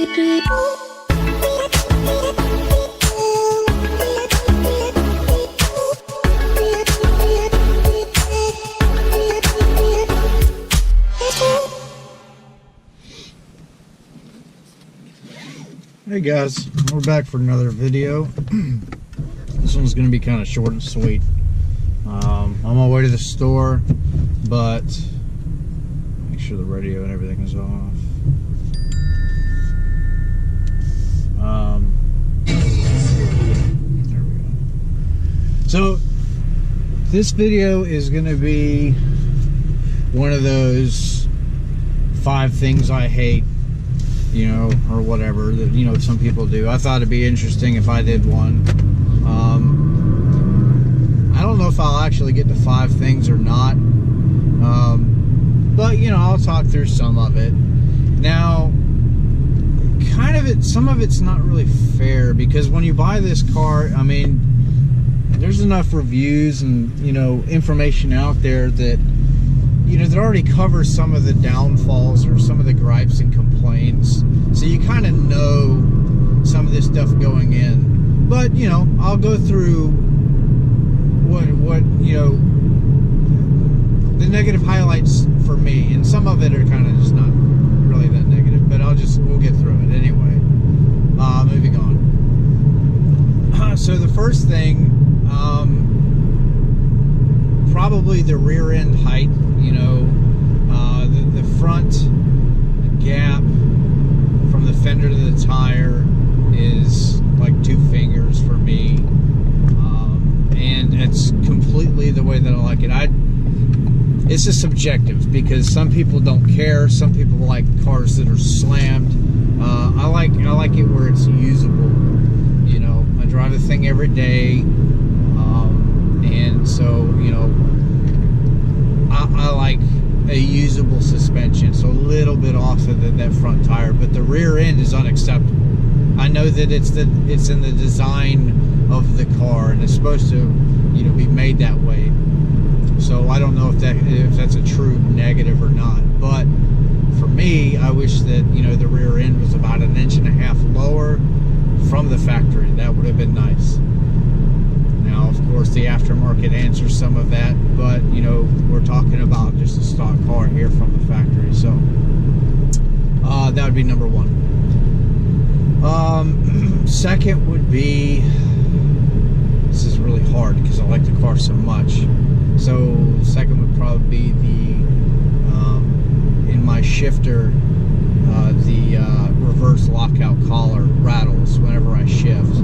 Hey guys, we're back for another video. This one's going to be kind of short and sweet. I'm on my way to the store, but make sure the radio and everything is off. There we go. So this video is going to be one of those 5 things I hate, you know, or whatever that, you know, some people do. I thought it'd be interesting if I did one. I don't know if I'll actually get to 5 things or not, but you know, I'll talk through some of it. Now, some of it's not really fair, because when you buy this car, I mean, there's enough reviews and, you know, information out there that, you know, that already covers some of the downfalls or some of the gripes and complaints. So you kind of know some of this stuff going in. But, you know, I'll go through what you know, the negative highlights for me. And some of it are kind of just not really that negative. But we'll get through it anyway. Moving on. So the first thing, probably the rear end height. You know, the front gap from the fender to the tire is like 2 fingers for me, and it's completely the way that I like it. It's just subjective, because some people don't care. Some people like cars that are slammed. I like it where it's usable. You know, I drive the thing every day, and so, you know, I like a usable suspension, so a little bit off of that front tire, but the rear end is unacceptable. I know that it's in the design of the car, and it's supposed to, you know, be made that way. So I don't know if that's a true negative or not. But for me, I wish that, you know, the rear end was about 1.5 inches lower from the factory. That would have been nice. Now, of course, the aftermarket answers some of that, but, you know, we're talking about just a stock car here from the factory. So that would be number 1. Second would be, this is really hard because I like the car so much. So second would probably be the in my shifter, the reverse lockout collar rattles whenever I shift.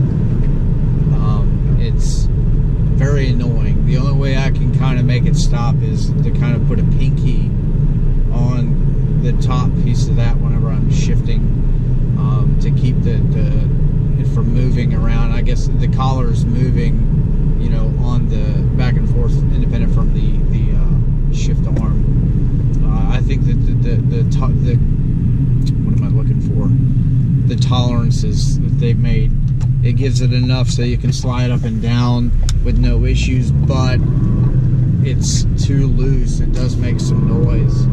It's very annoying. The only way I can kind of make it stop is to kind of put a pinky on the top piece of that whenever I'm shifting, to keep it from moving around. I guess the collar is moving, you know, on the back and forth, independent from the shift arm. I think that the what am I looking for? The tolerances that they've made, it gives it enough so you can slide up and down with no issues, but it's too loose. It does make some noise.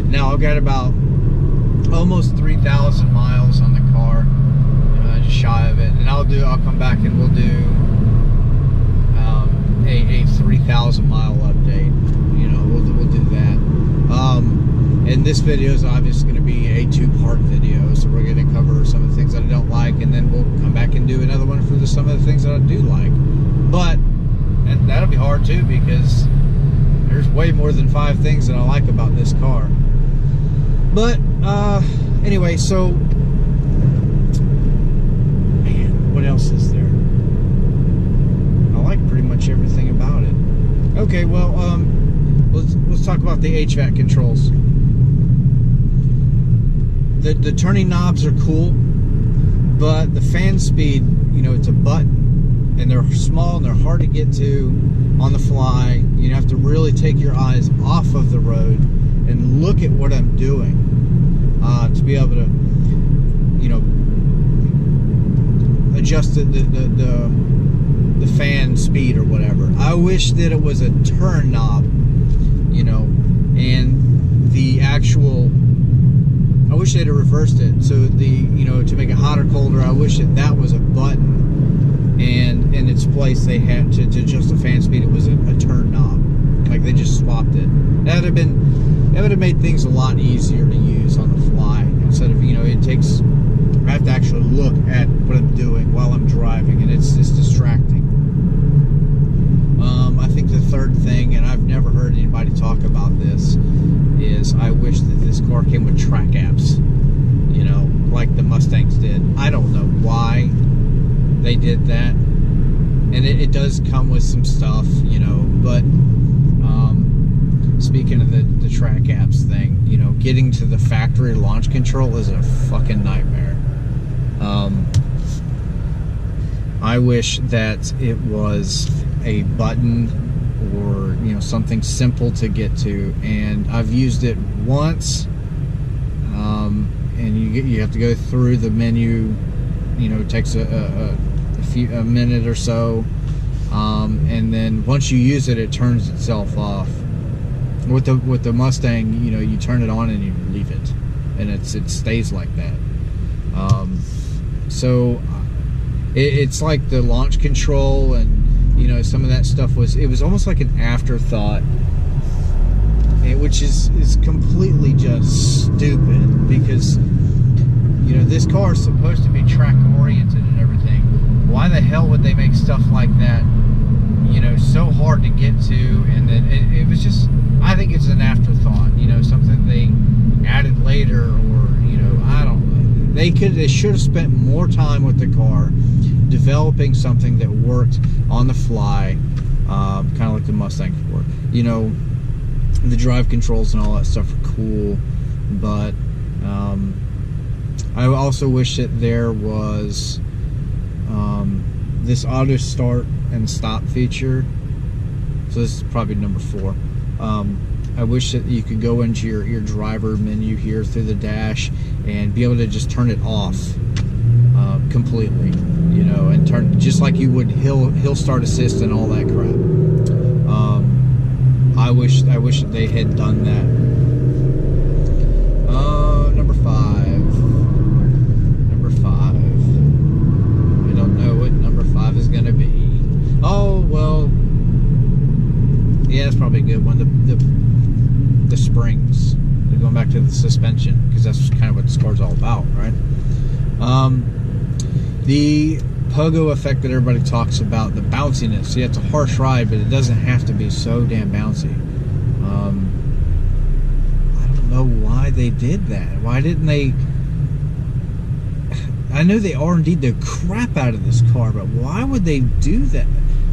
Now I've got about almost 3,000 miles on the car, just shy of it, and I'll come back and we'll do a 3,000 mile update. You know, we'll do that. And this video is obviously going to be a 2-part video, so we're going to cover some of the things that I don't like, and then we'll come back and do another one for some of the things that I do like. But, and that'll be hard too, because there's way more than 5 things that I like about this car. But anyway, so, man, what else is there? I like pretty much everything about it. Okay, well, let's talk about the HVAC controls. The turning knobs are cool, but the fan speed, you know, it's a button, and they're small and they're hard to get to on the fly. You have to really take your eyes off of the road and look at what I'm doing to be able to, you know, adjust the fan speed or whatever. I wish that it was a turn knob, you know, and the actual, I wish they'd have reversed it. So the, you know, to make it hot or colder, I wish that was a button, and in its place they had to adjust the fan speed. It was a turn knob. Like they just swapped it. That would have made things a lot easier to use on the fly, instead of, you know, I have to actually look at what I'm doing while I'm driving, and it's distracting. I think the third thing, and I've never heard anybody talk about this, is I wish that this car came with track apps, you know, like the Mustangs did. I don't know why they did that, and it does come with some stuff, you know, but speaking of the track apps thing, you know, getting to the factory launch control is a fucking nightmare. I wish that it was a button, or, you know, something simple to get to. And I've used it once, and you have to go through the menu. You know, it takes a minute or so, and then once you use it, it turns itself off. With the Mustang, you know, you turn it on and you leave it, and it stays like that. So it's like the launch control, and, you know, some of that stuff was almost like an afterthought, which is completely just stupid, because, you know, this car is supposed to be track oriented and everything. Why the hell would they make stuff like that, you know, so hard to get to? And then it was just, I think it's an afterthought, you know, something they added later, or, you know, I don't know. They should have spent more time with the car, developing something that worked on the fly, kind of like the Mustang Ford. You know, the drive controls and all that stuff are cool, but I also wish that there was this auto start and stop feature. So this is probably number 4. I wish that you could go into your driver menu here through the dash and be able to just turn it off completely, you know, and turn just like you would hill start assist and all that crap. I wish that they had done that. Number 5. I don't know what number 5 is going to be. Oh, well, yeah, it's probably a good one. The springs. Going back to the suspension, because that's kind of what this car's all about, right? The pogo effect that everybody talks about, the bounciness. Yeah, it's a harsh ride, but it doesn't have to be so damn bouncy. I don't know why they did that. Why didn't they? I know they R&D'd the crap out of this car, but why would they do that?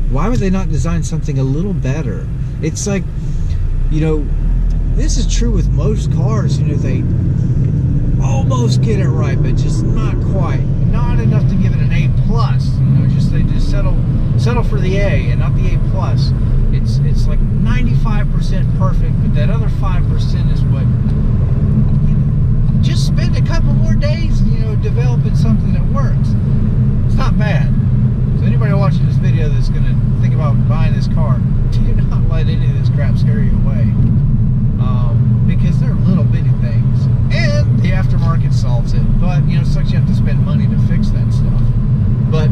Why would they not design something a little better? It's like, you know, this is true with most cars. You know, they almost get it right, but just not quite. Not enough to give it an A+. You know, they just settle for the A and not the A+. It's like 95% perfect, but that other 5% is what, you know, just spend a couple more days, you know, developing something that works. It's not bad. So anybody watching this video that's gonna think about buying this car, do not let any of this crap scare you away. Because they're little bitty things, and the aftermarket solves it. But, you know, it sucks you have to spend money to fix that stuff. But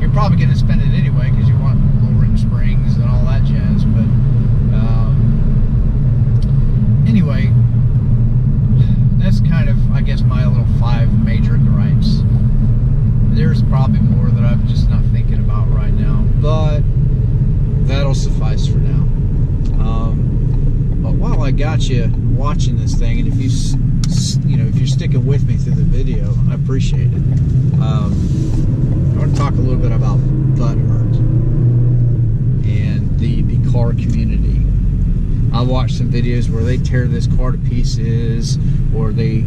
you're probably going to spend it anyway, because you want lowering springs and all that jazz. But anyway, that's kind of, I guess, my little 5 major gripes. There's probably more that I'm just not thinking about right now, but that'll suffice for now. But while I got you watching this thing, and if you're sticking with me through the video, I appreciate it. I want to talk a little bit about butthurt and the car community. I watched some videos where they tear this car to pieces, or they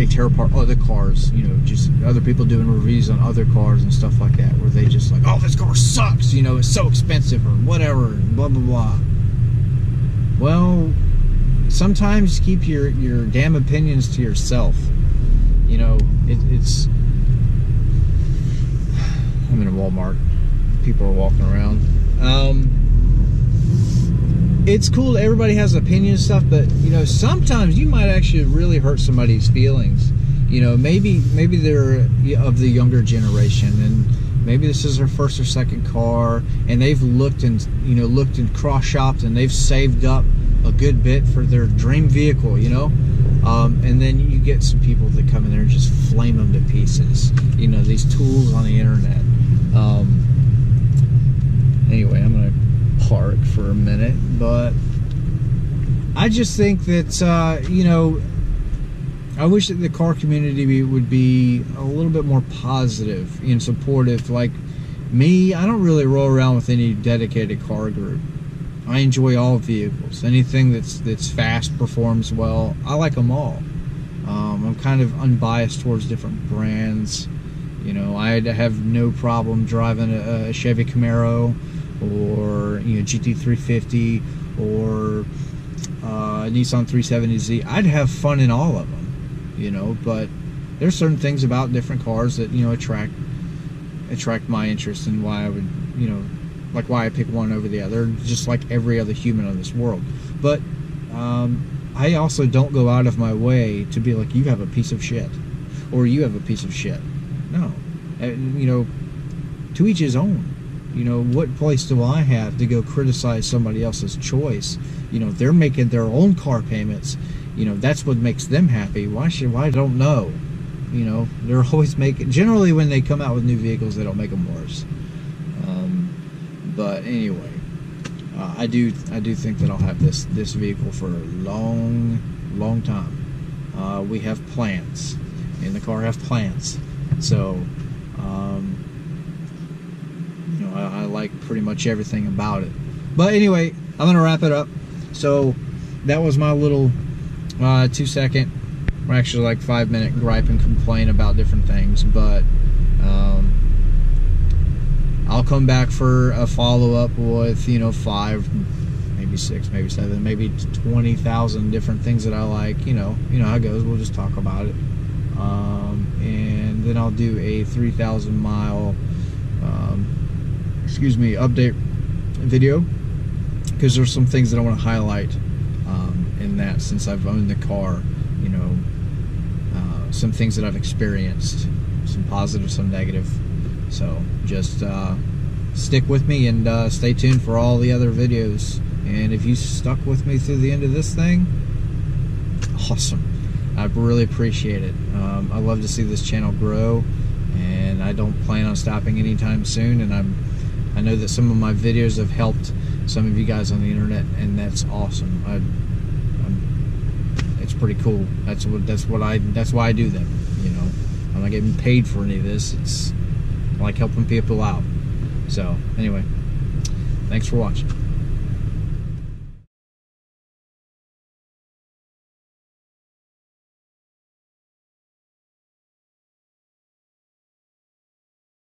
tear apart other cars, you know, just other people doing reviews on other cars and stuff like that, where they just like, oh, this car sucks, you know, it's so expensive, or whatever, blah blah blah. Well, sometimes keep your damn opinions to yourself. You know, it's I'm in a Walmart, people are walking around. it's cool. Everybody has opinions and stuff, but you know, sometimes you might actually really hurt somebody's feelings. You know, maybe they're of the younger generation, and maybe this is their first or second car, and they've looked and cross shopped, and they've saved up a good bit for their dream vehicle. You know, and then you get some people that come in there and just flame them to pieces. You know, these tools on the internet. Anyway, I'm gonna park for a minute, but I just think that you know, I wish that the car community would be a little bit more positive and supportive. Like me, I don't really roll around with any dedicated car group. I enjoy all vehicles. Anything that's fast, performs well, I like them all. I'm kind of unbiased towards different brands. You know, I have no problem driving a Chevy Camaro, or you know, GT350, or Nissan 370Z. I'd have fun in all of them, you know. But there's certain things about different cars that, you know, attract my interest, and why I would, you know, like why I pick one over the other, just like every other human on this world. But I also don't go out of my way to be like, you have a piece of shit, or you have a piece of shit. No, you know, to each his own. You know, what place do I have to go criticize somebody else's choice? You know, they're making their own car payments. You know, that's what makes them happy. Why I don't know. You know, they're always making, generally when they come out with new vehicles, they don't make them worse. But anyway, I do think that I'll have this vehicle for a long time. We have plans, and the car have plans. So, you know, I like pretty much everything about it. But anyway, I'm gonna wrap it up. So that was my little 2-second, or actually like 5-minute gripe and complain about different things. But I'll come back for a follow-up with, you know, 5, maybe 6, maybe 7, maybe 20,000 different things that I like. You know how it goes. We'll just talk about it. And then I'll do a 3,000 mile update video, because there's some things that I want to highlight in that, since I've owned the car. You know, some things that I've experienced, some positive, some negative. So just stick with me, and stay tuned for all the other videos. And if you stuck with me through the end of this thing, awesome. I really appreciate it. I love to see this channel grow, and I don't plan on stopping anytime soon. And I know that some of my videos have helped some of you guys on the internet, and that's awesome. It's pretty cool. That's why I do them. You know, I'm not getting paid for any of this. I like helping people out. So anyway, thanks for watching.